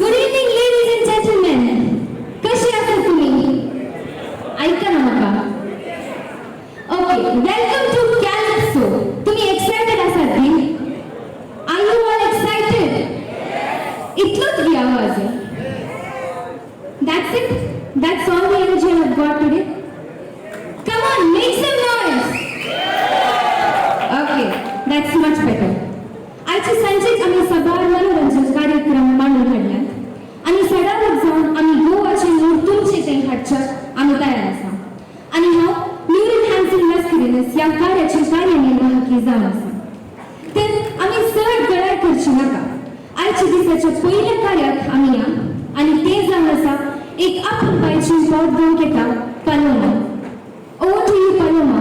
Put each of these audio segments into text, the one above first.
Good evening, ladies and gentlemen. कशी आहात तुम्ही? ऐका ना मका. Okay, welcome to Calypso. तुम्ही excited आहात की? Are you all excited? इतलंच घ्या आवाज. That's it. That's all the energy I've got today. Come on, make some noise. Okay, that's much better. आजची संचित आम्ही सभार मनोरंजन कार्यक्रम मांडून हाडल्यात आणि सडावर जाऊन आम्ही गोवाचे मूळ तुमचे ते हाडच्याक आम्ही तयार आसा आणि हांव न्यूरल हॅन्सन मॅस्क्युलिनस या कार्याची कार्यनिर्वाहकी जावन आसा तर आम्ही चड गडार करची नाका आयच्या दिसाच्या पयल्या कार्याक आम्ही या आणि ते जावन आसा एक आपण बायची पॉट घेवन घेता Paloma. Over to you Paloma.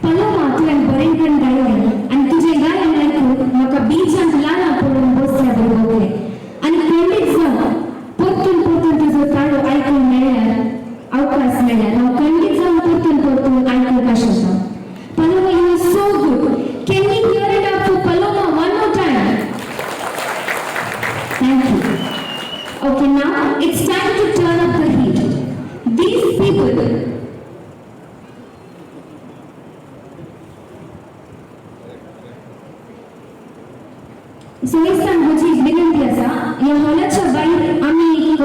Paloma तुवें बरें करून गायलें आनी तुजें गायन आयकून म्हाका बिचांत ल्हान पडून बसल्या बरें भोगलें आनी खंडीत जावन परतून परतून तुजो ताळो आयकूंक मेळ्ळ्यार अवकाश मेळ्ळ्यार हांव खंडीत जावन परतून परतून आयकूंक आशिल्लो. Paloma, you are so good. Can we hear it up for Paloma one more time? Thank you. Okay, now it's time to turn up the heat. These people so it's time to विनंती आसा ह्या हॉलाच्या भायर आमी एक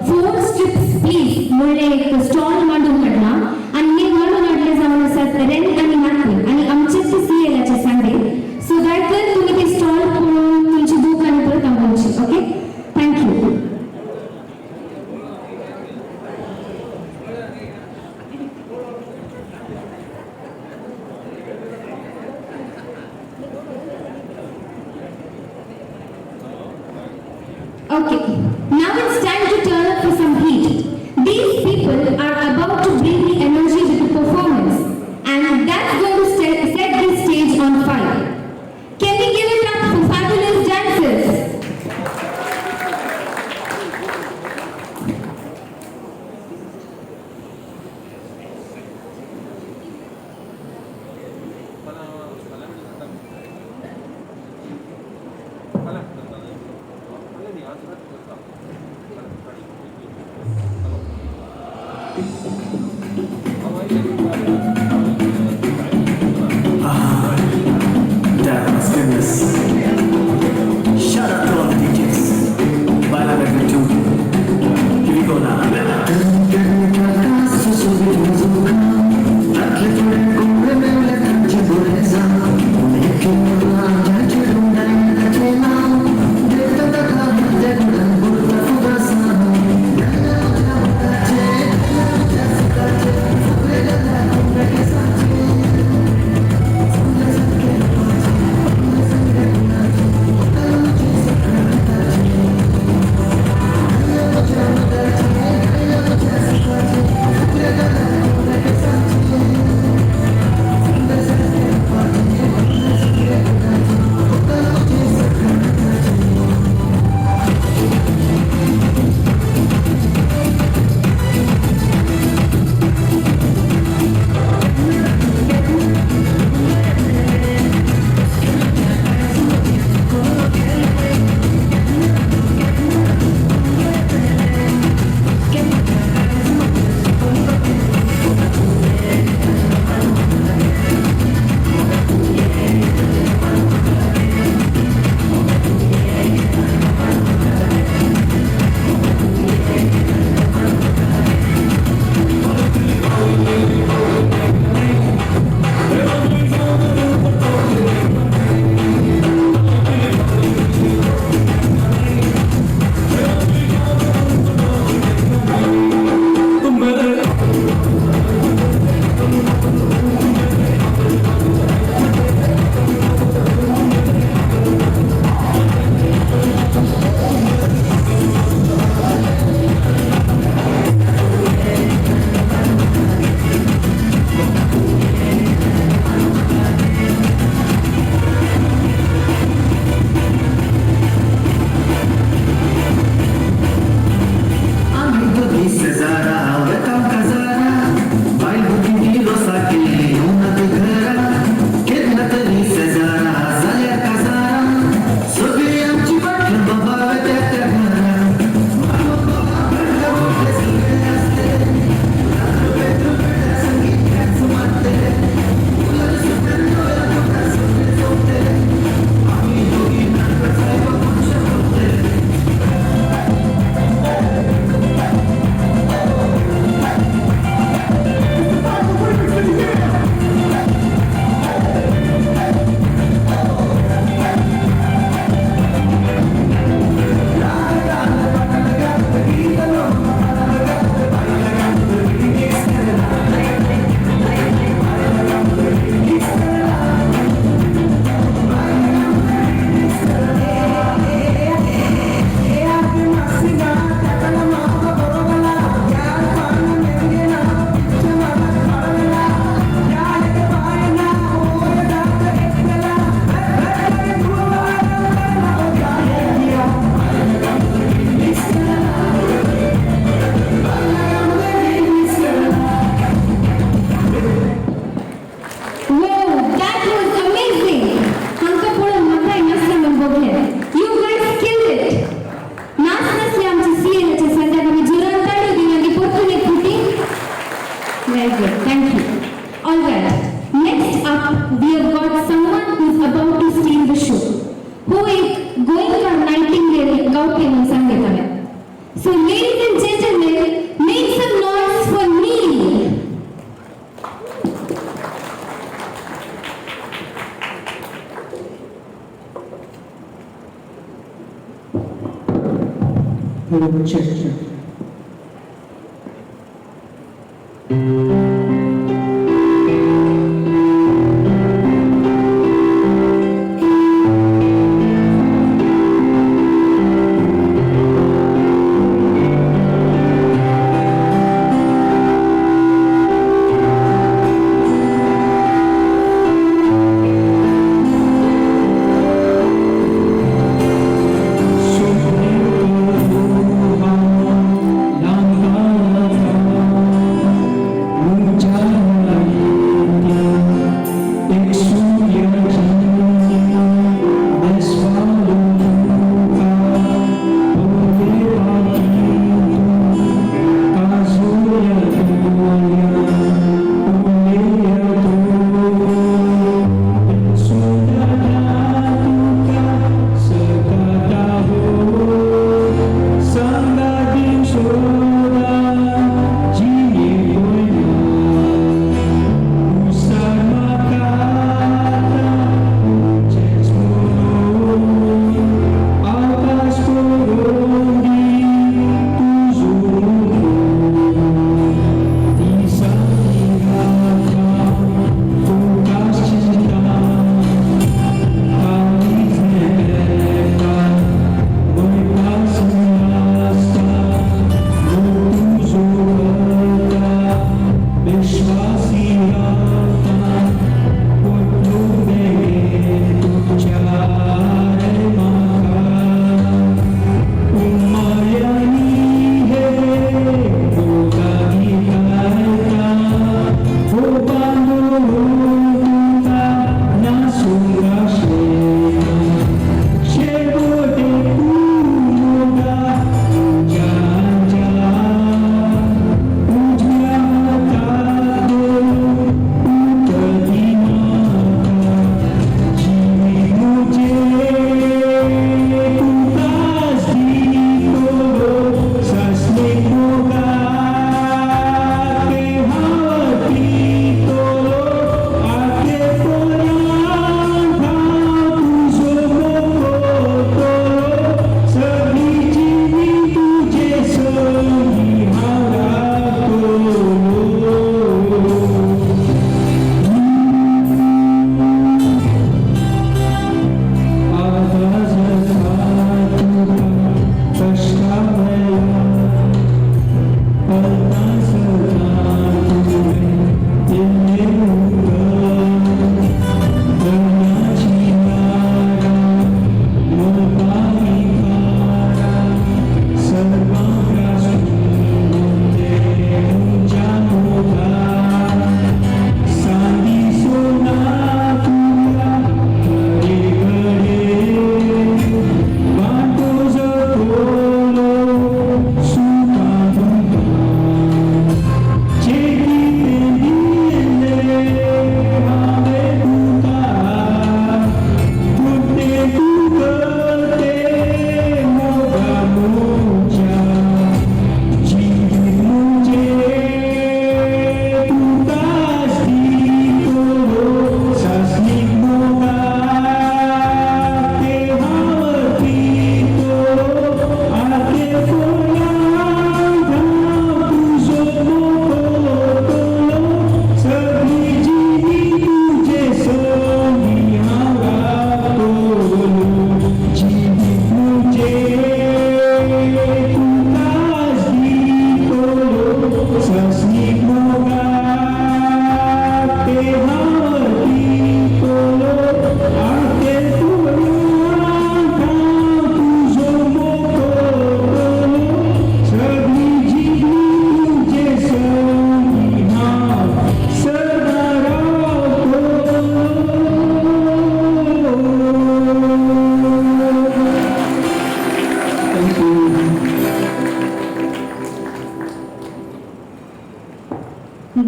4 strips please म्हणले एक stall मांडून हाडला आनी हे मांडून हाडले जावन आसात रेंट आनी मार्केट आनी आमचेच ते सीएलाचे सांगले सो दॅट तुम्ही ते स्टॉल पळोवन तुमची दुकान परत आमची. Okay, thank you. Okay, now it's time to turn up for some heat. These people are about to bring Check.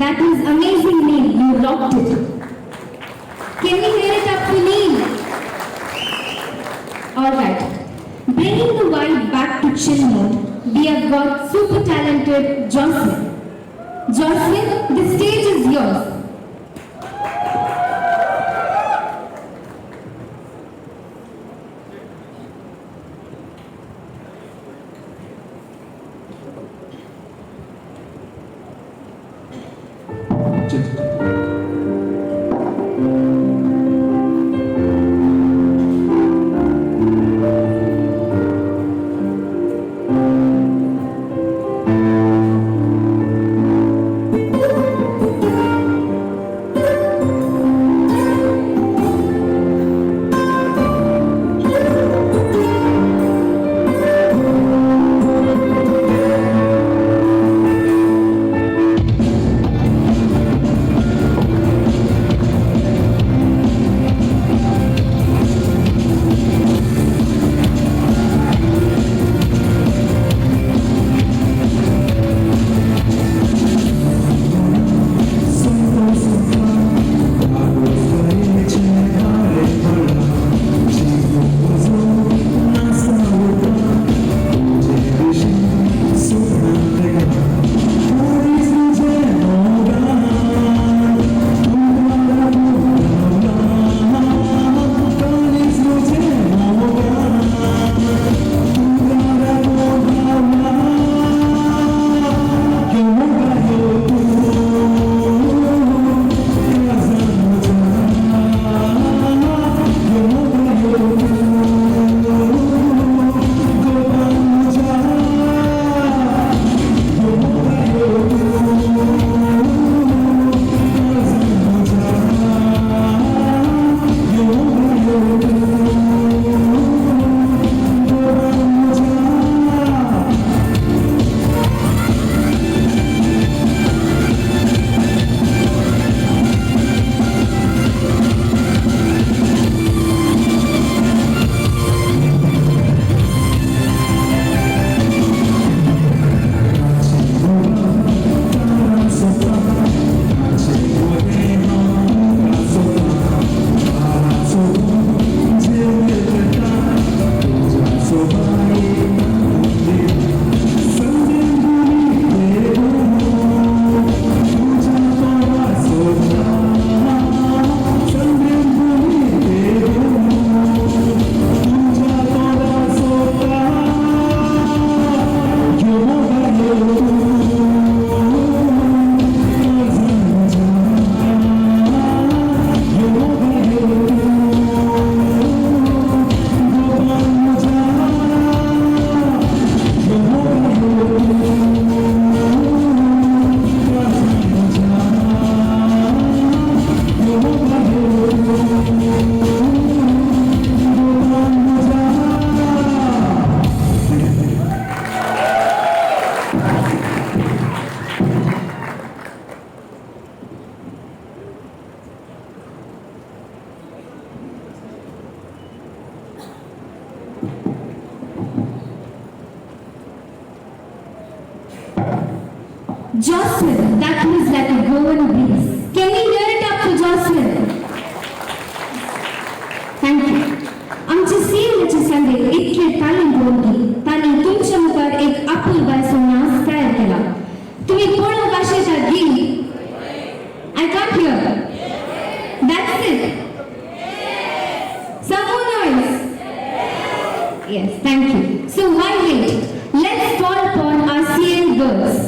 That was amazing, Neil. You rocked it. Can we hear it up for Neil? Alright. Bringing the vibe back to chill mode, we have got super talented Jocelyn. Jocelyn, the stage is yours. Jocelyn, that was like a golden breeze. Can we hear it up to Jocelyn? Thank you. आमचे सीएमचे Sunday इतके talent होती त्यांनी तुमच्या मुखार एक आपुल बायसो नाच तयार केला तुम्ही पूर्ण भाषेच्या गी I can't hear. That's it. Some more noise. Yes, thank you. So why wait? Let's call upon our CM girls.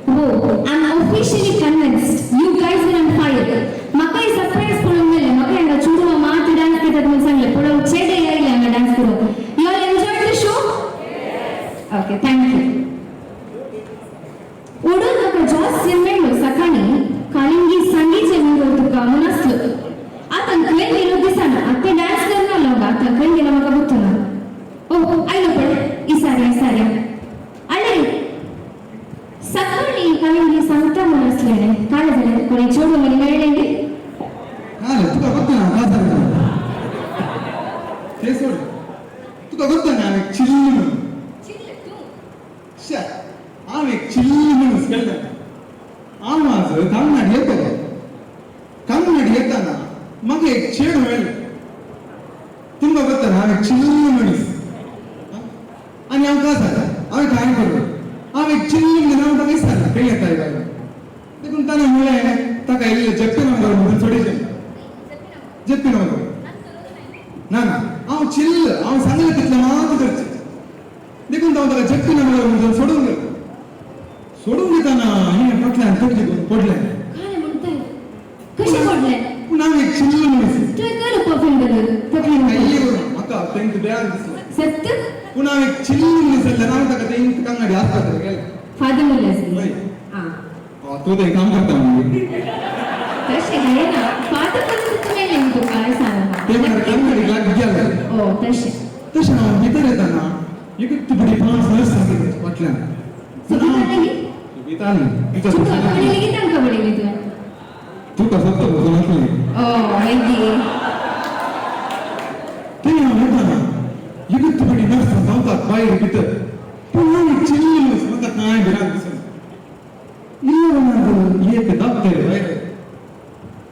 Oh, I'm officially convinced. You guys are on fire. Makai surprise pulum mele. Makai anda chuduma maati dance kita tuh sangle. Pulum chede ya ile anda dance kuro. You all enjoyed the show? Yes. Okay, thank you. Udah naka Joss Simmelo sakani kalingi sangeet mengo tuka munaslu. Atan kuen gelo disana. Atte dance karna loga. Atan kuen gelo maka butuna. Oh, I know pade. Isari. Alle. Sakani kalingi samta munaslu. Kala jane kore chodu mani melende. Kala tuka butuna kasar. Kesor. Tuka butuna ane chillu. Chillu tu. Sha. Ane chillu skelda. Amaz kannadi yettada. Kannadi yettana. ಮಗೆ ಚೇಡು ಮೇಲೆ ತುಂಬ ಗೊತ್ತಲ್ಲ ಆమె ಚಿಲ್ಲು ಮಣಿಸ್ అని అవకాశాలు అవి కాయపడు ఆమె చిల్లు దినం ఇస్తాను పెళ్ళెత్తా ఇవాళ देखून ताने मुळे ताका इल्ले చెప్పిన వాళ్ళు ముందు సొడిషన్ చెప్పిన వాళ్ళు నానా ఆ చిల్లు ఆ సంగతి ఇట్లా మాత్రం తెచ్చు देखून ताका చెప్పిన వాళ్ళు ముందు సొడుంగు తన ఆయన పట్ల అంతటి కొడ్లే కాలే ముంతాయి तेंत बेळान दिसलं सत्त पूण हांव एक चिल्लून दिसलें ना ताका तेंत कांगाडी आसपात्रात गेलें फादर म्हणलें वय आ तूं थंय काम करता म्हणजे तशें आहे ना फादर म्हणून मेलें न्ही तुका काय सांग ते म्हणल्यार कांगाडीक लागीं गेलें ओ तशें तशें हांव भितर येताना एक तुबडी पांच नर्स सांगितले फाटल्यान सुविताली विताली तुका कबड्डी लेगीत तांकां कबड्डी तुवें तू कसं बसून असली ओ हेगी ते हांव येताना एक तुबडी नर्स धांवतात भायर भितर पूण हांव एक चिल्लूस म्हाका कांय भिरांत दिसना इल्लो एक दाप्तर भायर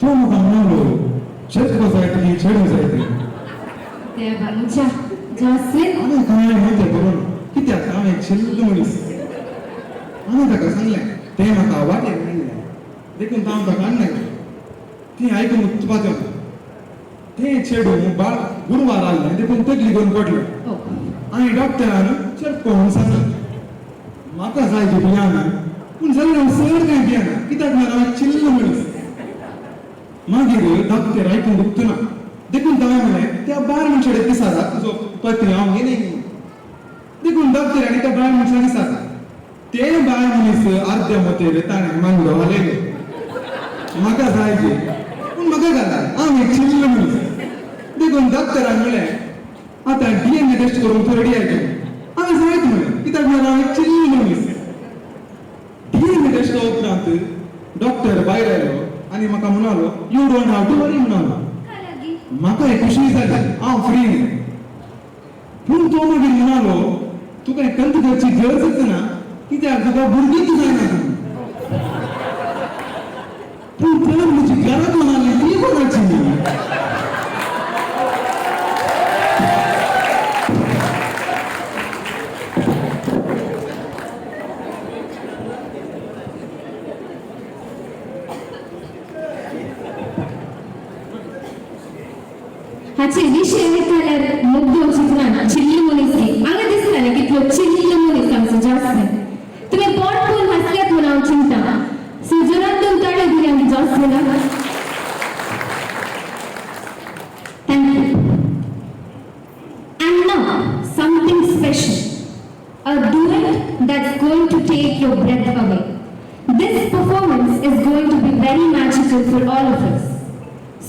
तो म्हाका म्हणालो शेतको जाय ती चेडू जाय ती देवा मुच्या जॉसलिन हांवें कांय नव्हतें करून कित्याक हांव एक चिल्लो मनीस हांवें ताका सांगलें तें म्हाका वाटेर मेळ्ळें देखून हांव ताका हाडलें तें आयकून उत्पादन तें चेडू बाळ गुरवार आसलें देखून तकली घेवन पडलें हांवें डॉक्टरान चेक पळोवन सांगलें म्हाका जाय ती भियाना पूण जाल्यार हांव चड कांय भियाना कित्याक म्हळ्यार हांव चिल्लो मनीस मागीर डॉक्टर आयकून दुखना देखून ताणें म्हणलें त्या बाळ मनशाडे दिसाता तुजो पत्री हांव घेयन देखून डॉक्टरांनी त्या बाळ मनशाक दिसाता ते बाळ मनीस अर्द्या मतेर ताणें मांगलो हालयलो म्हाका जाय ती पूण म्हाका घाला हांव एक चिल्लो मनीस देखून डॉक्टरान म्हणलें आतां DNA टेस्ट करून तूं रेडी आयली हांवें जायत म्हणलें कित्याक म्हळ्यार हांव एक चिल्लो मनीस DNA टेस्ट उपरांत डॉक्टर भायर आयलो आनी म्हाका म्हणालो you don't have to worry म्हणालो म्हाका एक खुशी जाली हांव फ्री पूण तो मागीर म्हणालो तुका कंत करची गरजच ना कित्याक तुका भुरगींच जायना पूण तर म्हजी घरांत म्हणाली ती कोणाची हाचे विषय आयकल्यार मुग्ध चित्रान चिल्ली मनीस हांगा दिसतालें कितलो चिल्ली मनीस आमचो जॉसलिन तुमी पोट पळोवन हांसल्यात म्हूण हांव चिंता सो जोरान दोन ताळे दिले आमी जॉसलिनाक thank you and now something special a duet that's going to take your breath away. This performance is going to be very magical for all of us.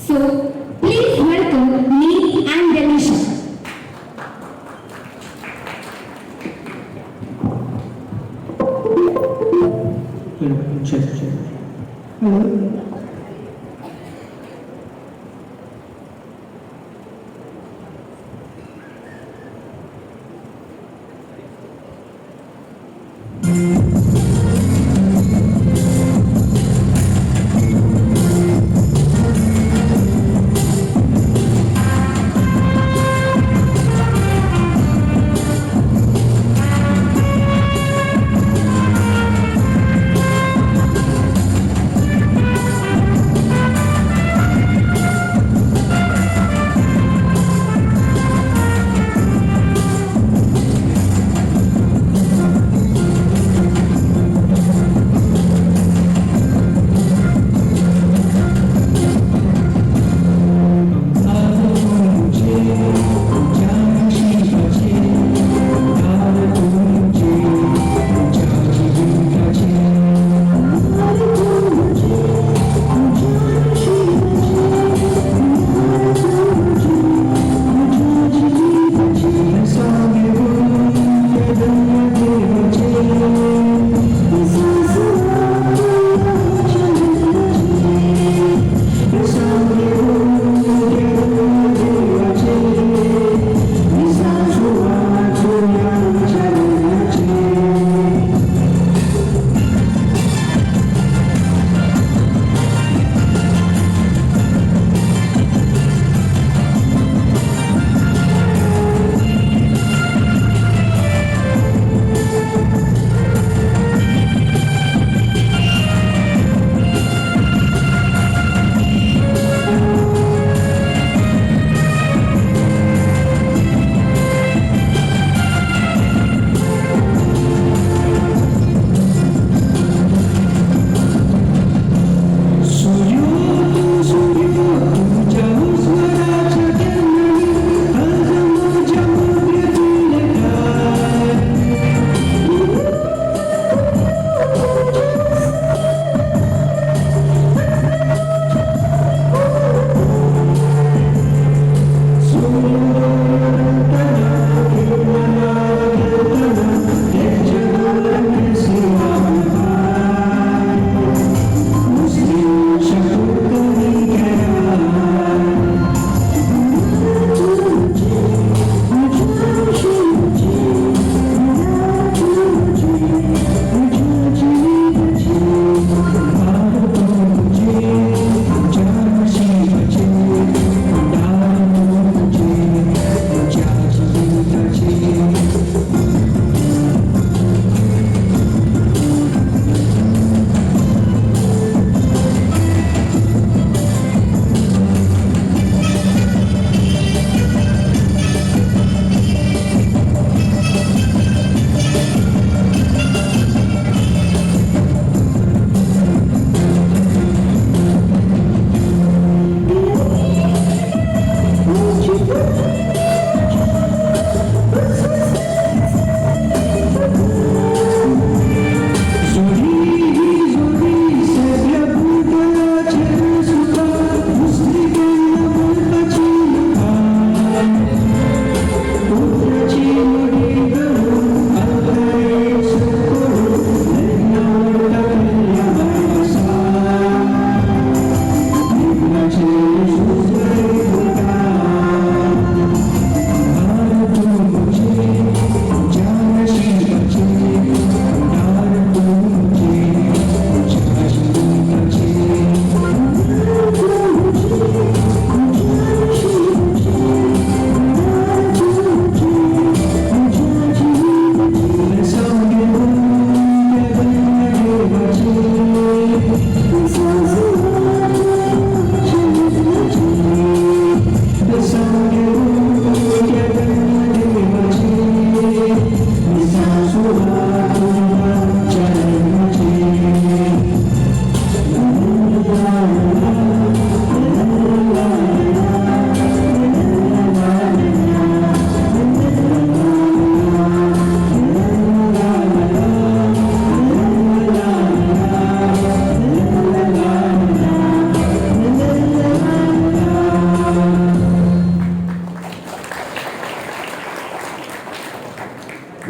So, please welcome me and Denisha.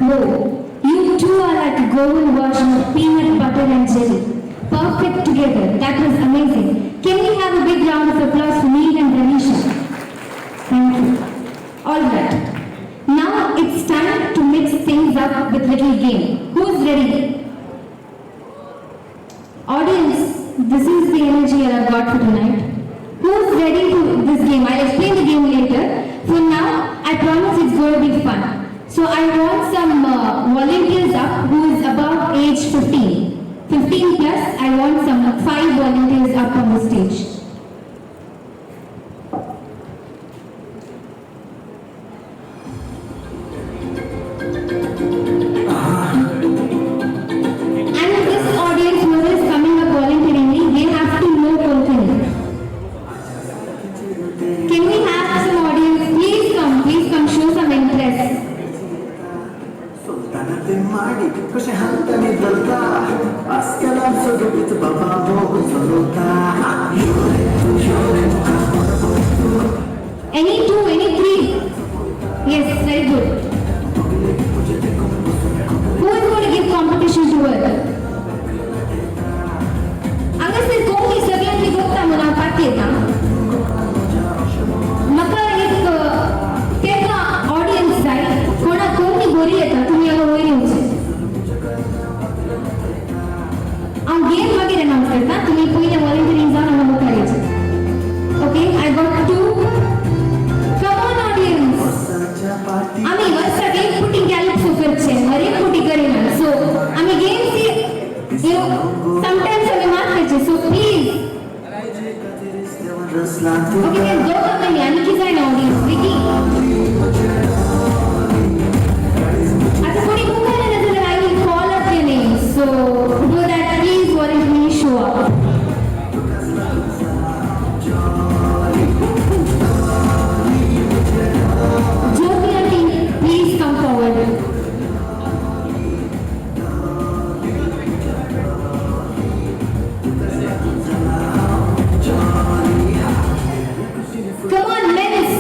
Whoa, you two are like a golden version of peanut butter and jelly. Perfect together. That was amazing. Can we have a big round of applause for Neil and Ranisha? Thank you. Alright. Now it's time to mix things up with little game. Who's ready? Audience, this is the energy I've got for tonight. Who's ready to this game? I'll explain the game later. For now, I promise it's going to be fun. So I want some volunteers up who is above age 15. 15 plus, I want some 5 volunteers up on the stage. And this audience who is coming up voluntarily, they have to know Konkani. Can we have some audience? Please come, show some interest. ಸುಲ್ತಾನತೆ ಮಾಡಿ ಖುಷಿ ಹಂತನೆ ದೊಡ್ಡ ಅಸ್ಕಲಂ ಸೊಗಬಿತು ಬಾಬಾ ಹೋಗು ಸೊಲೋತ Any 2, any 3? Yes, very good. Who is going to give competition to her? Agase कोणी सगळ्यांनी गोत्ता म्हणा पाठीता म्हाका एक तेका ऑडियन्स जाय कोणा कोणी बरी येता तुम्ही हांगा वयर येवचे हांव गेम मागीर अनाउन्स करता तुम्ही पयले वॉलंटियरींग जावन हांगा मुखार येवचे okay I got 2 come on audience आमी वर्साक एक फुटी कॅलिप्सो करचे हर एक फुटी करिना सो आमी गेम्स यू नो समटाइम्स आमी मारपाचे so please okay then go कमी आनी की जाय ना ऑडियन्स विकी आता कोणी मुखार येना जाल्यार I will call up your name so do that please volunteers show up Jyoti aunty, please come forward. Come on, men's.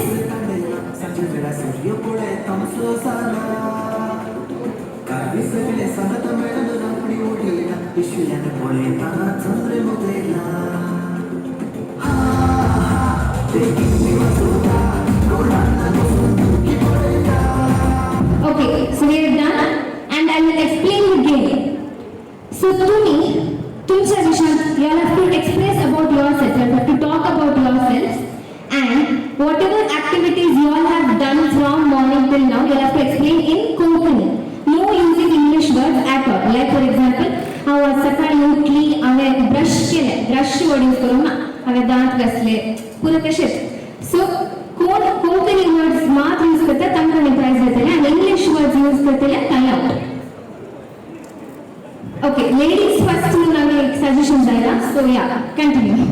Okay, so we are done and I will explain the game. So to me, तुमच्या विषयात you all have to express about yourself, you have to talk about yourselves and whatever activities you all have done from morning till now, you all have to explain in Konkani. No using English words at all. Like for example, how सकाळी उठली, हांवें brush केलें, ब्रशची word use करूंक ना, हांवें दांत घासले, पुरो तशेंच. So कोण कोंकणी वर्ड्स मात यूज करता तांकां आमी प्राइज दितले आनी इंग्लिश वर्ड्स यूज करतले तांकां आउट. ओके लेडीज फर्स्ट म्हणून आमी एक सजेशन जायला सो या continue.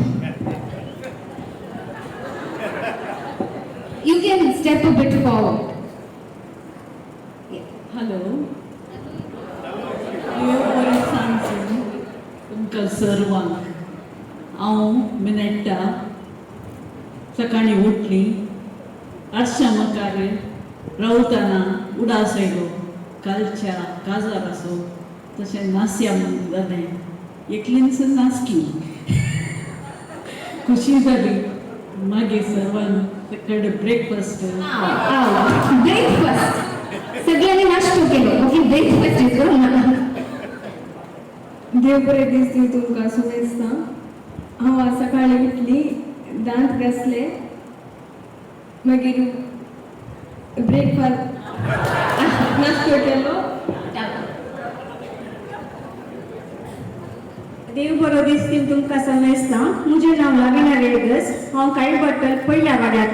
You can step a bit forward. Hello देव बरें सांगचें तुमकां सर्वांक हांव मिनेट्टा सकाळीं उठली आठश्या मुखार रावतना उडास आयलो कालच्या काजार आसो तशें नासया म्हूण जालें एकलींच नासकी खुशी जाली मागीर सर्वांक सकाळी ब्रेकफास्ट ब्रेकफास्ट सगळ्यांनी नाश्तो केलो ओके ब्रेकफास्ट इज करून नाका देव बरें दीस दिवं तुमकां सुमेस्ता हांव आज सकाळीं उठली दांत घासले मागीर ब्रेकफास्ट नाश्तो केलो देव बरो दीस दिवं तुमकां समेस्ता म्हजें नांव लाविना रेडगस हांव कांय बट्टल पयल्या वाड्यात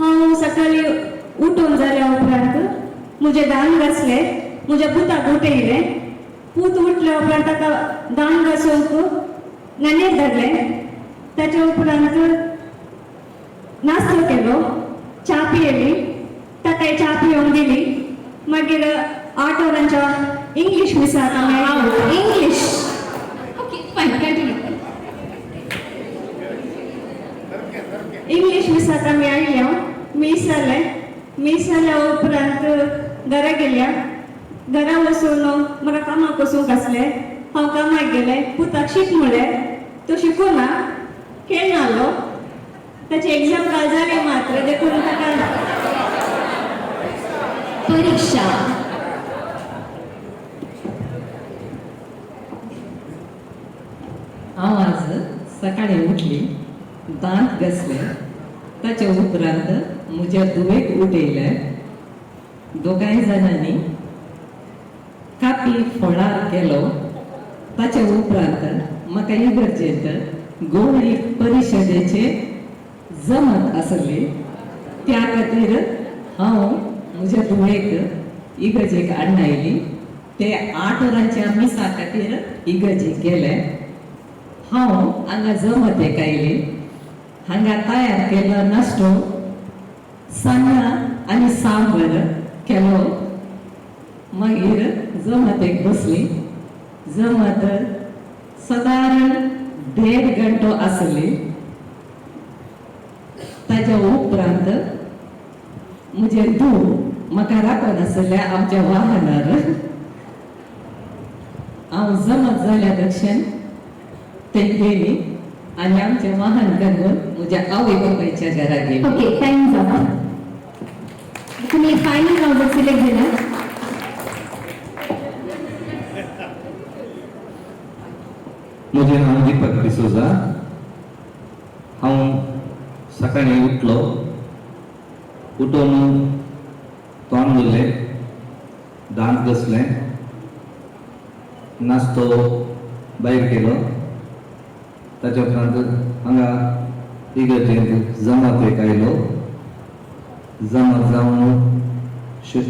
हांव सकाळीं उठून जाल्या उपरांत म्हजें दान घासले म्हज्या पुताक उठयलें पूत उठल्या उपरांत ताका दान घासूंक नाणेर धाडलें ताच्या उपरांत नास्तो केलो च्या पियेली ताकाय च्या पिवंक दिली मागीर 8 वरांच्या इंग्लीश मिसाक आमी English okay fine continue English मिसाक आमी आयल्या मीस जाल्या उपरांत घरा गेल्या घरा वचून म्हाका कामाक वचूंक आसलें हांव कामाक गेलें पुताक शिक म्हणलें तो शिकूना खेळून आलो ताची एग्जाम काल जाली मात्र देखून ताका परीक्षा हांव आज सकाळीं उठली दांत घासले ताचे उपरांत म्हज्या धुवेक उठयलें दोगांय जाणांनी कापी फळार केलो ताचे उपरांत म्हाका इगर्जेंत गोवळी परिशदेचे जमत आसली त्या खातीर हांव म्हज्या धुवेक इगर्जेक हाडून ते 8 वरांच्या मिसा खातीर इगर्जेक गेलें हांव हांगा जमतेक आयली हांगा तयार केलो नाश्तो सान्नां आनी सांबर केलो मागीर जमतेक बसली जमत सादारण 1.5 घंटो आसली ताच्या उपरांत म्हजे धूव म्हाका राखून आसले आमच्या वाहनार हांव जमत जाल्या दक्षिण ते गेली आनी आमचें वाहन घालून म्हज्या आवय बापायच्या घरा गेली ओके टाइम जाला तुम्ही फायनल राउंड सिलेक्ट केला म्हजें नांव दीपक डिसोजा हांव सकाळीं उठलो उठून तोंड धुलें दांत घासलें नास्तो भायर केलो ताच्या उपरांत हांगा इगर्जेंत जमातेक आयलो जमा जावन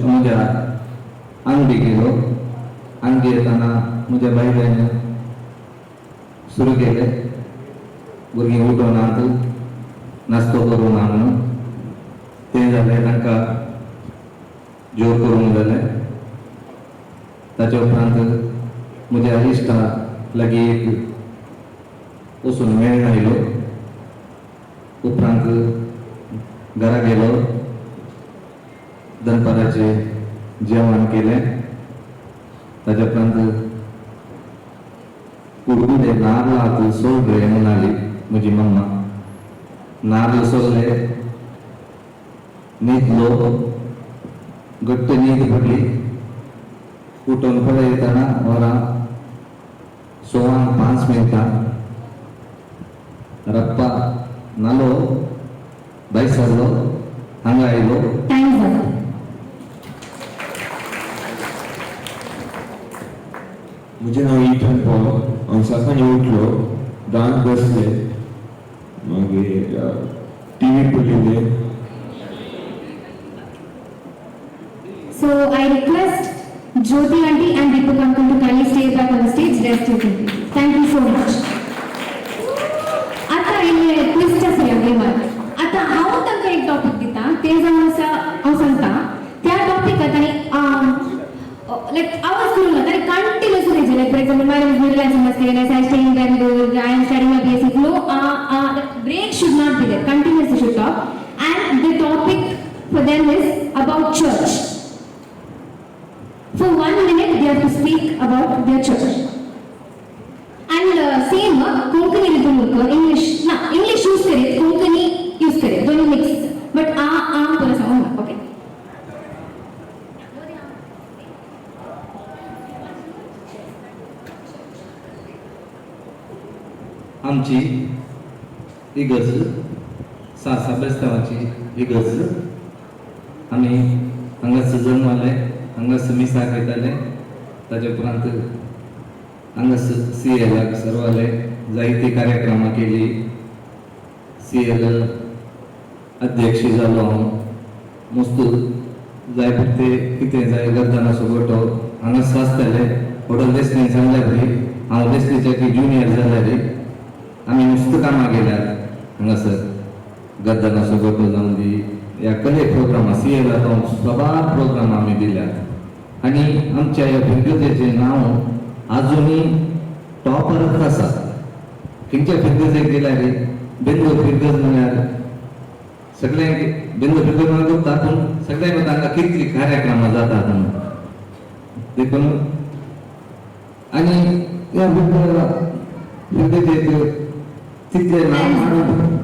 म्हज्या अंगडी गेलो अंगडी येताना म्हज्या बायलेन सुरू केलें भुरगीं उठोनात नास्तो करून म्हणून तें जालें तांकां जेव करूंक जालें ताच्या उपरांत म्हज्या इश्टा लागीं एक वचून मेळून आयलो उपरांत घरा गेलो दनपाराचें जेवण केलें ताच्या उपरांत कुडकुडे नारळात सोल रे म्हणाली म्हजी मम्मा नारळ सोलले न्हिदलो घट्ट न्हीद पडली उठून पळयतना वरां 5:15 रप्पा नालो भायर सरलो हांगा आयलो टाइम जाला म्हजें नांव इथन पॉल हांव सकाळीं उठलो दांत घासले मागीर टीव्ही पळयले So I request Jyoti aunty and Deepak uncle to kindly stay back on the stage. Rest your please. Thank you so much. आता येयले क्विजच्या सगळ्या गेमार आता हांव तांकां एक टॉपिक दिता ते जावन example, my name is Nirala Samasthe and I stay in Bangalore, I am studying my BSc. No, the break should not be there. Continuously should talk. And the topic for them is about church. For 1 minute, they have to speak about their church. And same, Konkani English, na English use kare, Konkani use kare, दोनों mix. But थोड़ा सा होगा, okay. आमची इगर्ज सासा बेस्तांवाची इगर्ज आमी हांगासर जल्माले हांगासर मिसाक येताले ताजे उपरांत हांगासर CLाक सर्वाले जायती कार्यक्रमां केली CL अध्यक्ष जालो हांव मस्त जाय पुरते कितें जाय गर्दनाचो गोठो हांगासर आसताले हॉटेल देसणी सांगल्या बरी हांव देसणीच्या की ज्युनियर जाल्या रे आमी नुसतं कामां गेल्यात हांगासर गर्दनाचो गोठो जावन दी या कसले प्रोग्राम CL सबार प्रोग्राम आमी दिल्यात आनी आमच्या ह्या फिरगजेचें नांव आजुनी टॉपरच आसा खंयच्या फिरगजेक गेल्यार बिंदू फिरगज म्हळ्यार सगळ्यांक बिंदू फिरगज म्हळ्यार करता पूण सगळ्यांक वता हांगा कितली कार्यक्रमां जातात म्हणून देखून आनी ह्या फिरगजेक तितले नांव मारून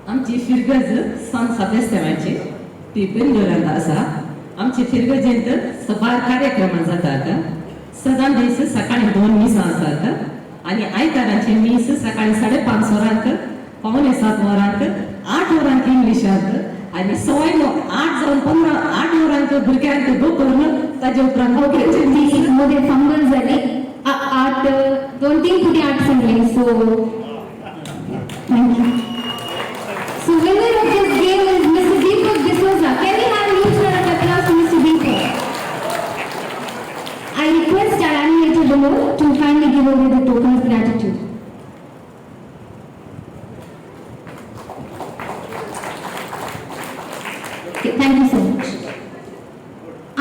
आमची फिरगज सांत बेस्तांवाची ती बेंगलोरांत आसा आमची फिरगजेंत सबार कार्यक्रम जातात सदां दीस सकाळी 2 मिसां आसात आनी आयतारांचे मीस सकाळी 5:30 वरांक 6:45 वरांक 8 वरांक इंग्लिशांत आनी सवाय 8 जावन 15 8 वरांक भुरग्यांक बरोवन ताजे उपरांत ओके मीस मध्ये फंबल झाले 8 2-3 फुटी 8 सांगले so thank you. So winner of this game is Mr. Deepak D'Souza. Can we have a huge round of applause to Mr. Deepak? I request our animator below to kindly give away the token of gratitude. Okay, thank you so much.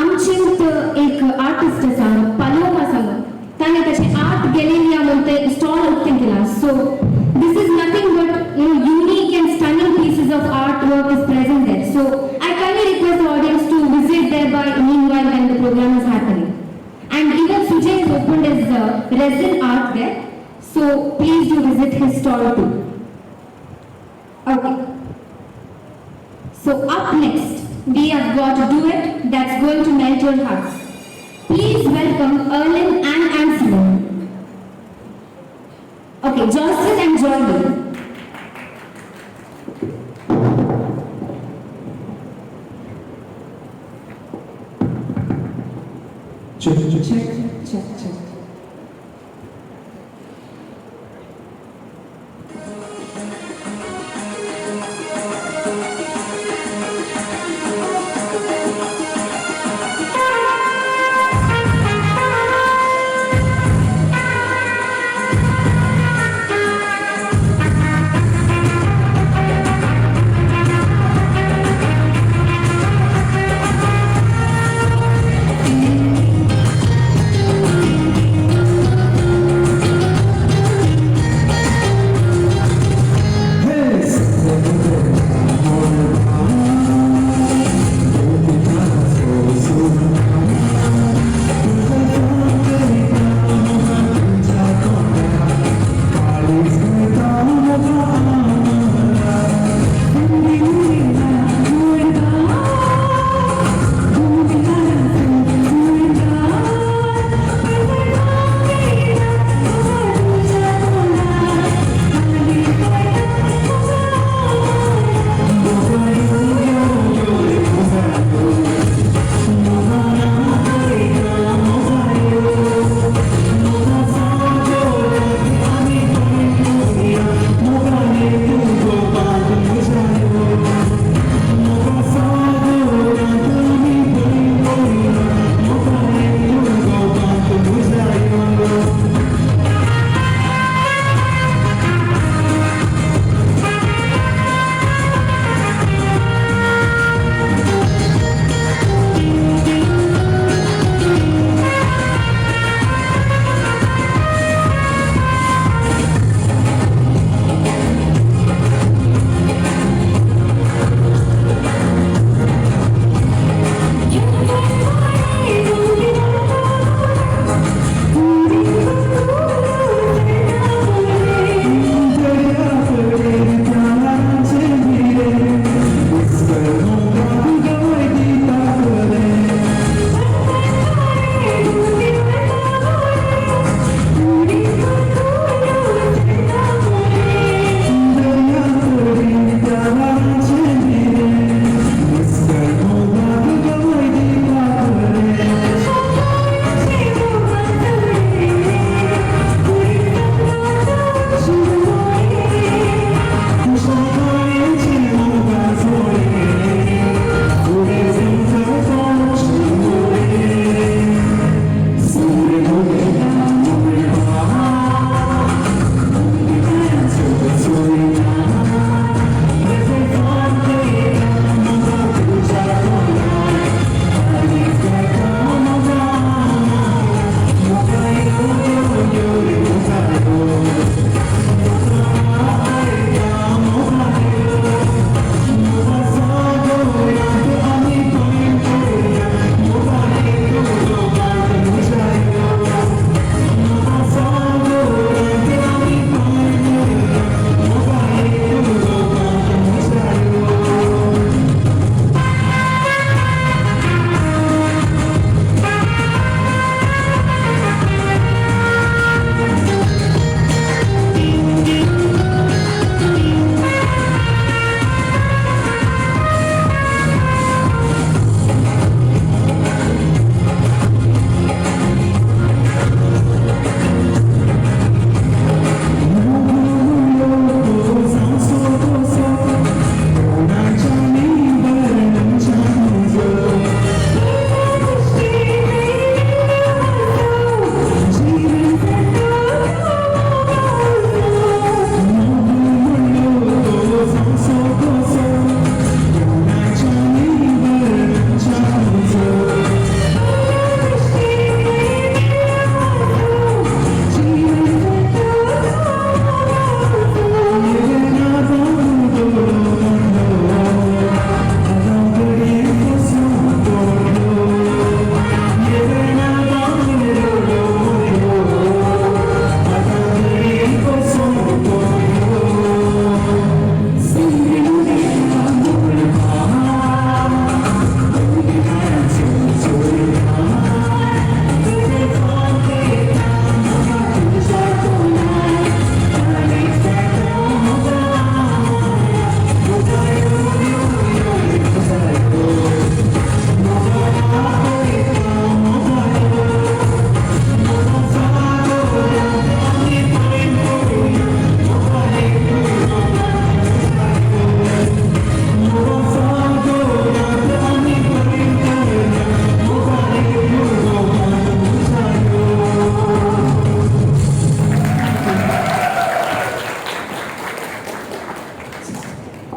आमचेंत एक artist आसा Paloma सांग ताणें ताचे art गॅलरिया म्हणते stall open केला सो this is nothing but unique and stunning pieces of artwork is present there. So I kindly request the audience to visit there by meanwhile when the program is happening. And even Sujay has opened his resin art there. So please do visit his stall too. Okay. So up next we have got a duet that's going to melt your hearts. Please welcome Erlin and Anselm. Okay, Johnston and Jordan. Check.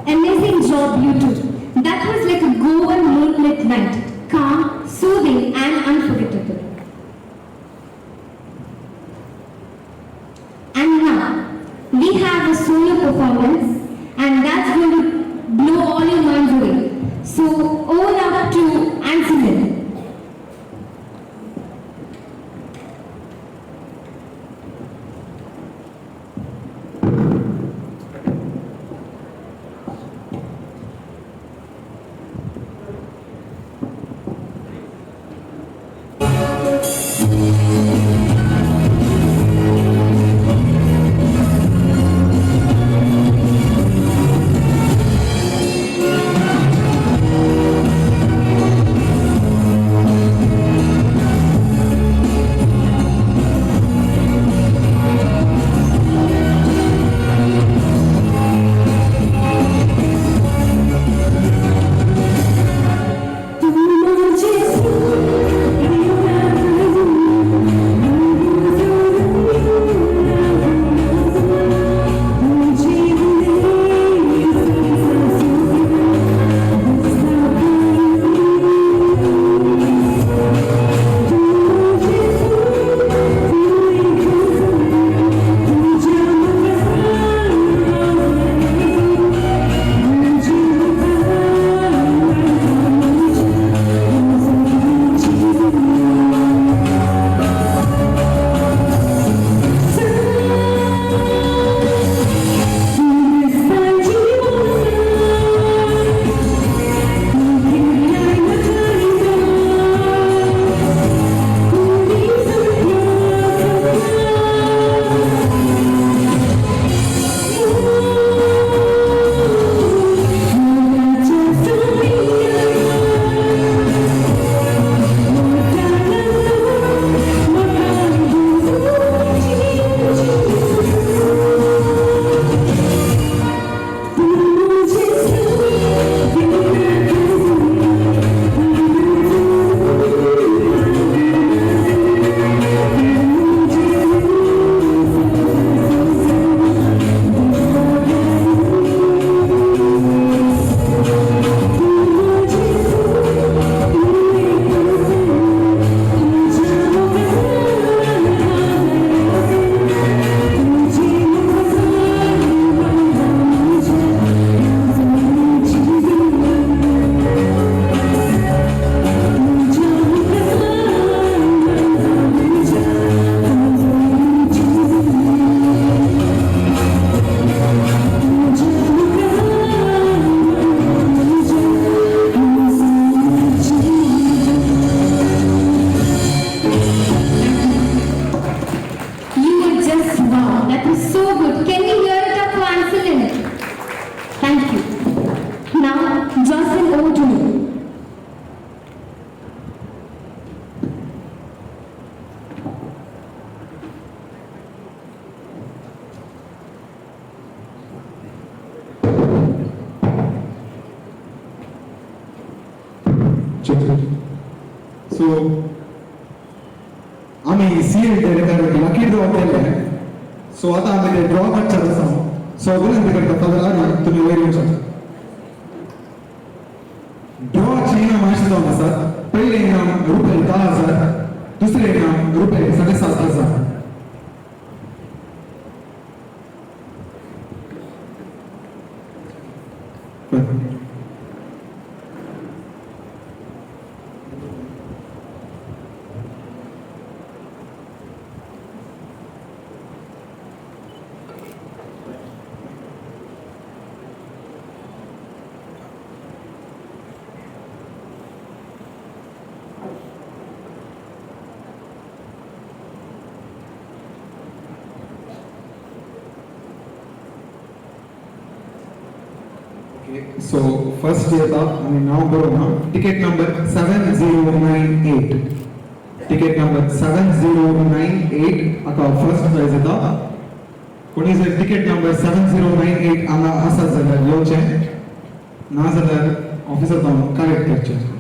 Amazing job, you two. That was like a Goan moonlit night. Calm, soothing, and unforgettable. And now, we have a solo performance, and that's going to blow all your minds away. So, over up to Anselin. सो आम्ही CL director लाकीर दवरलेले सो आता आम्ही ते draw करतात आसा सो विनंती करता father आर्य तुम्ही वयर येऊ शकता ड्रॉचे इनाम अशें जावन आसात पयलें इनाम रुपये 10,000 दुसरें इनाम रुपये 7,500 So first येता आणि नाव बरोवना ticket number 7098 ticket number 7098 आता first prize येता कोणी जर ticket number 7098 हांगा आसा जाल्यार येवचें ना जाल्यार ऑफिसांत कलेक्ट करचें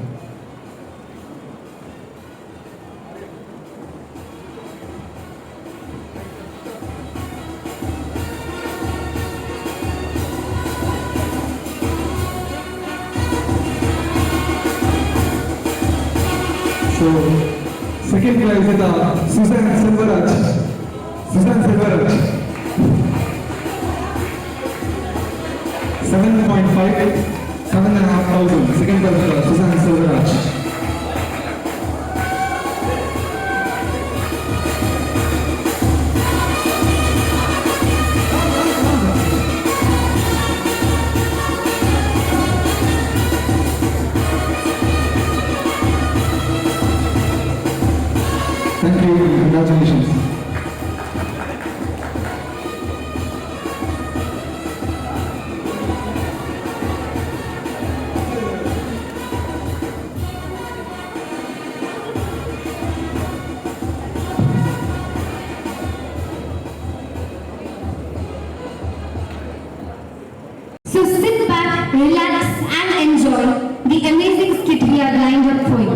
So, second prize is Susan Silveraj. Susan Silveraj. 7.5, 7,500. Second prize is Susan Silveraj. Thank you, congratulations. So sit back, relax and enjoy the amazing skit we have lined up for you.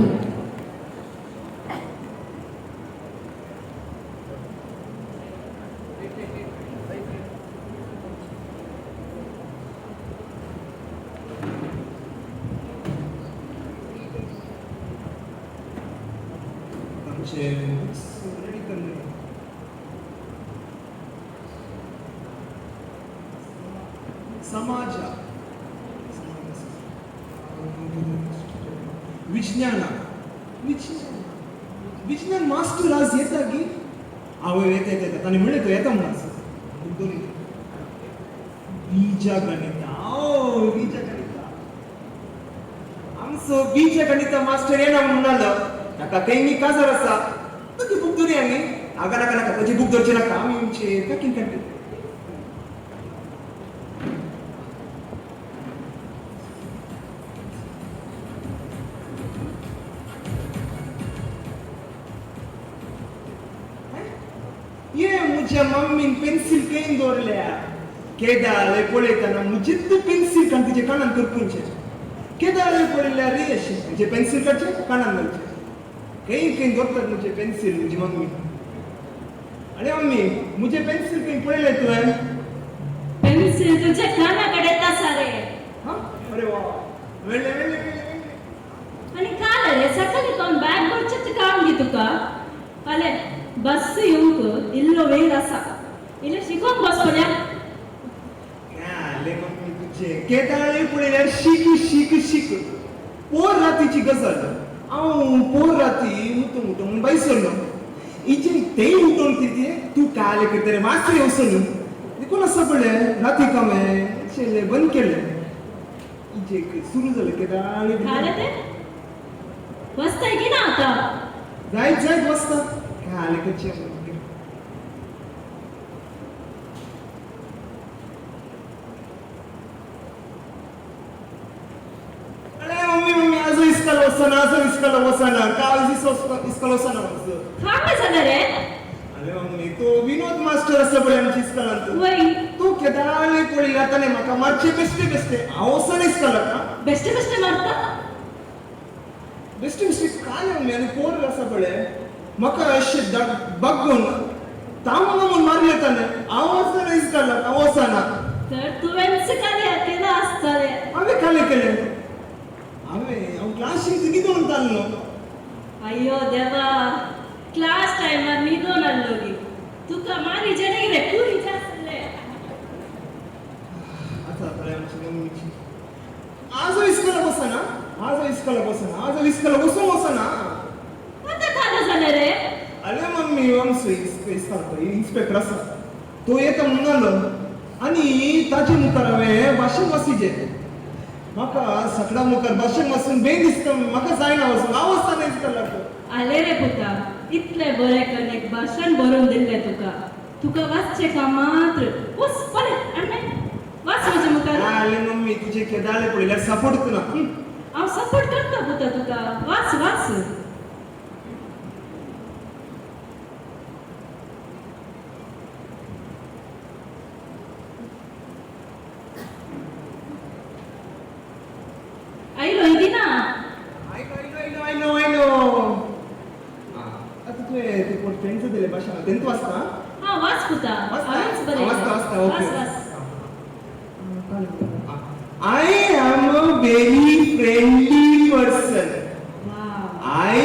समाज विज्ञान विज्ञान master आज येता की आवय येता ताने म्हणे तो येता म्हणून दोन्ही बीजगणित आमचो बीजगणित मास्टर येना म्हणालो नाका तेनी काजर आसा ती बुक दोरी आमी आगा नाका नाका तुझी बुक दोरचे नाका आमी आमचे पॅकिंग करते ये मुझे मम्मी पेन्सिल केन दौरल्या केदाले पळयतना मुजित पेन्सिल कान तिचे कानान करपूंचे केदाले पळयल्या रे अशें म्हणजे पेन्सिल काडचे कानान घालचे केन दौरतात मुझे पेन्सिल मुजी मम्मी अरे मम्मी मुझे पेन्सिल केन पळयले तुवें पेन्सिल तुझ्या कानाकडे तसा रे हां अरे वा वेळले आणि काल रे सकाळी कोण बॅग भरचे काम घे तुका अले बस येऊक इल्लो वेळ असा इल्ले शिकोवंक बसपल्या काले मम्मी तुझे केदाले पळयल्यार शीक शीक शीक पोर रातीची गजाल हांव पोर राती मुतून बैसलो इचे ते उठून तिथे तू काले कितें मास्टर वचून देखून आसा पळय राती कामे चेले बंद केले इचे सुरू जालें केदाले खाले ते वस्ताय की ना आता जायत जायत वचता काले कच्चे मम्मी आज इस्काल वचना काल इस्काल वचना खांबे झालं रे अरे मम्मी तो विनोद मास्टर आसा पळय आमच्या इस्कालांत वय तो केदाले पळयला ताणे म्हाका मातशे बेश्टे हांव वचना इस्कालाक बेश्टे बेश्टे मारता बेश्टे काय मम्मी आनी पोर आसा पळय म्हाका अशें बग्गून तांबून म्हणून मारले ताणे हांव वचना इस्कालाक हांव वचना तर तुवेंच काले केला असता रे हांवें काले केलें हांव क्लासीक न्हिदून जाल्लो अय्यो देवा क्लास टायमार न्हिदून आल्लो गी तुका मारी जेणे रे पुरी जासले आतां पळय आमची मम्मीची आज इस्कालाक वचना वचना आता खालं झालं रे अरे मम्मी आमचो इन्स्पेक्टर आसा तो येता म्हणून आलो आनी ताचे मुखार हांवें भाशण वासिचें म्हाका सगळ्या मुखार भाशण वाचून बेग दिसता म्हाका जायना वचून हांव वचना इस्कालाक आले रे पुता इतले बरे कनेक भाषण बरोवन दिल्ले तुका वाचचे का मात्र वच पळे आणले वाच म्हजे मुखार आले मम्मी तुजे केदाले पळयल्यार सपोर्ट करना हांव सपोर्ट करता पुता तुका वाच वाच आयलो इदी ना I know. आता तुवें ते कोण फ्रेंड्स दिले भाशण तेंत वाचता हा वाच पुता हांवेंच बरें वाचता okay watch I am a very friendly person. I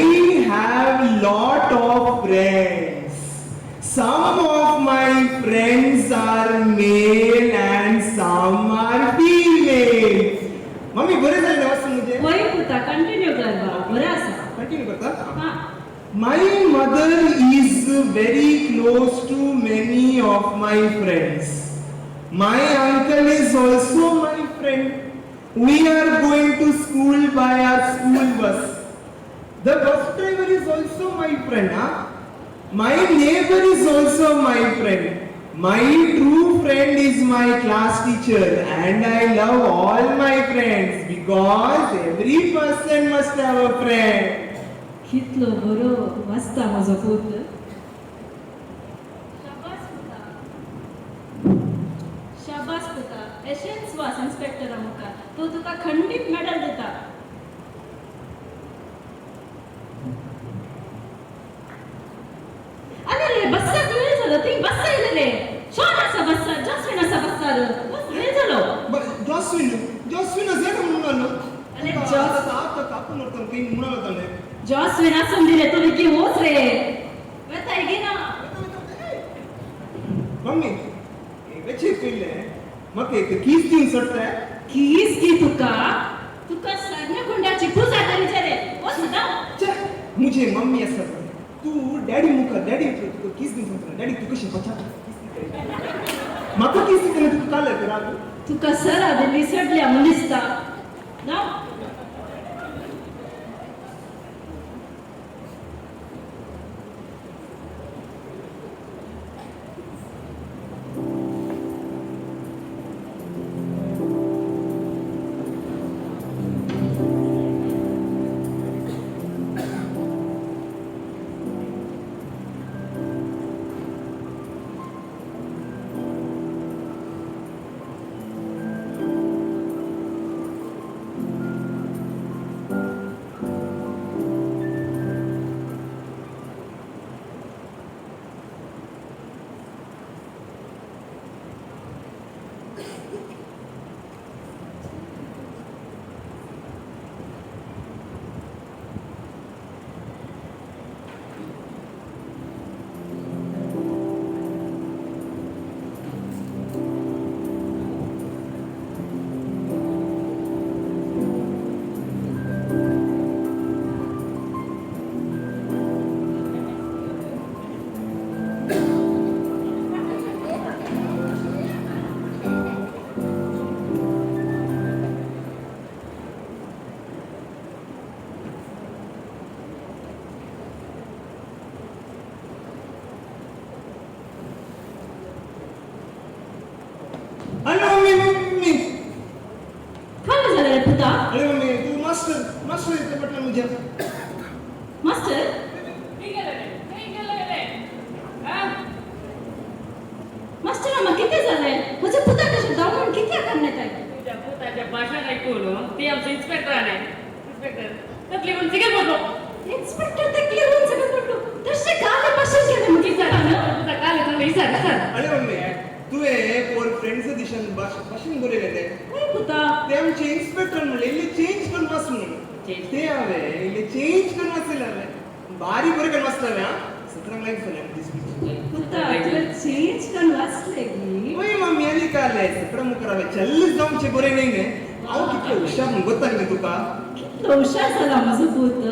continue करता हा. My mother is very close to many of my friends. My uncle is also my friend. We are going to school by our school bus. The bus driver is also my friend. Huh? My neighbor is also my friend. My true friend is my class teacher, and I love all my friends because every person must have a friend. कितलो बरो वाचता म्हजो पूत. शाबास पुता एशेंच वास इन्स्पेक्टरा मुखार तो तुका खंडीत मेडल दिता. अरे रे बस्साक वेळ झालो ती बस्सा येयले रे. शॉन आसा बस्सार जॉस्विन आसा बस्सार बस वेळ झालो. जॉस्विन असे का म्हणून आलो? अरे कापून होतं काही म्हणून होतं नाही. जॉस्विन आसून दिले तुला की होच रे. वेताय गे ना. मम्मी वेचे केले मग एक कीस दिन सडताय कीस की तुका तुका सरण्या गुंडाची पूजा करीचे रे. ओ सुदा मुझे मम्मी असं तू डॅडी मुखार डॅडी तू कीस दिन सडता डॅडी तू कशी बचा माका कीस दिन तू काल राग तुका सरा दिल्ली सडल्या म्हणून दिसता ना. अरे मम्मी काय झालं रे पुता. अरे मम्मी तू मास्टर येते म्हटलं मुझे मास्टर मास्टर आम्हा किती झालंय म्हणजे पुता कशा जाऊन किती करण्यात आहे. तुझ्या पोताच्या भाषण ऐकून ते आमचं इन्स्पेक्टर आले. इन्स्पेक्टर तकली पण तिघे बोलतो. इन्स्पेक्टर ते क्लिअर सगळं बोलतो तसे काल पासून केलं मग तुझा तुझा काल आहे चांगलं विचार. अरे मम्मी तू पोर फ्रेंड्स दिशन भाषण बोलले ते काय पुता ते आमचे इन्स्पेक्टर म्हणले इल्ले चेंज करून वाच म्हणून ते हवे इल्ले चेंज करून वाचले हवे बारी बरे करून वाचले हवे. सतरंग लाईक झाले पुता तुला चेंज करून वाचले की ओय मम्मी आली काले सतरा मुकरावे चल्ल जाऊनचे बरे नाही ने आव किती हुशार म्हणून गोता नाही तुका किती हुशार झाला माझं पुत.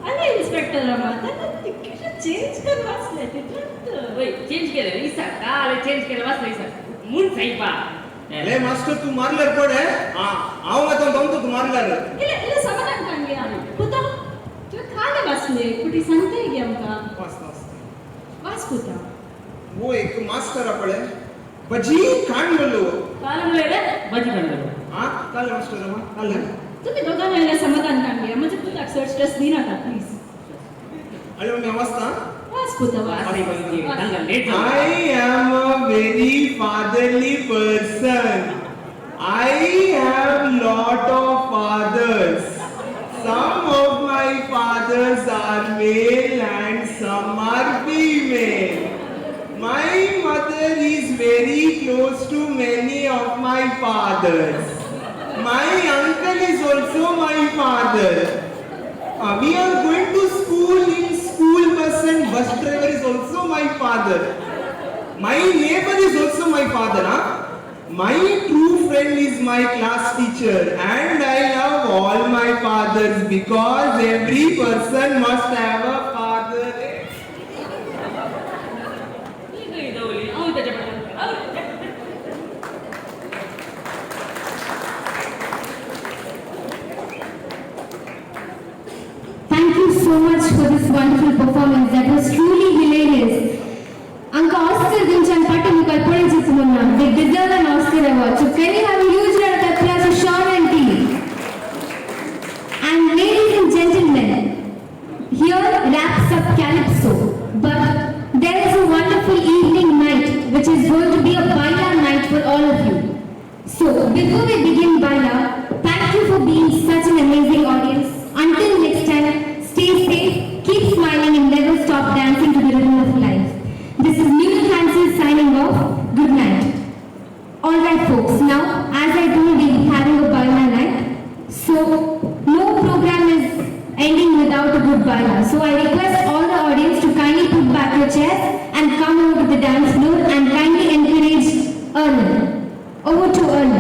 अरे इन्स्पेक्टर आम्हा त्यांना तिकीट चेंज करून वाचले तिथं. होय चेंज केलं विचार काल चेंज केलं वाचलं विचार मून साईबा. ले मास्टर तू मारल्यार पडे हां हांव मातो गमतो तू मारल्यार इले समाधान काढल्या पुता तू खाले वाचले कुठे सांगते की आमका वाच वाच पुता. वो एक मास्टर आपले बजी कान बोलो काल म्हणले रे भाजी काढलं. हां काल मास्टर हां काल तुम्ही दोघांना इले समाधान काढल्या म्हणजे तुला सर्च टेस्ट दिना का प्लीज. अरे मम्मी वाचता वाच पुता वाच. अरे बाई चांगलं लेट झालं. I am a very fatherly person. I have lot of fathers. Some of my fathers are male and some are female. My mother is very close to many of my fathers. My uncle is also my father. We are going to school in school bus and bus driver is also my father. My neighbor is also my father. Huh? My true friend is my class teacher, and I love all my fathers because every person must have a father. ठीक आहे दवली आऊ त्याच्या पटात Thank you so much for this wonderful performance. That was truly hilarious. Anka Oscar Dinchan Patti Mukal Podichitumuna. They deserve an Oscar award. So can you have a huge round of applause for Sean and team? And ladies and gentlemen, here wraps up Calypso. But there is a wonderful evening night which is going to be a Baila night for all of you. So before we begin Baila, thank you for being such an amazing audience. Until next time, stay safe, keep smiling and never stop dancing to the rhythm of life. This is Newton Hansen signing off. Good night. Alright folks, now as I told we'll be having a Baila night. So no program is ending without a good Baila. So I request all the audience to kindly put back your chairs and come over to the dance floor and kindly encourage Ernie. Over to Ernie.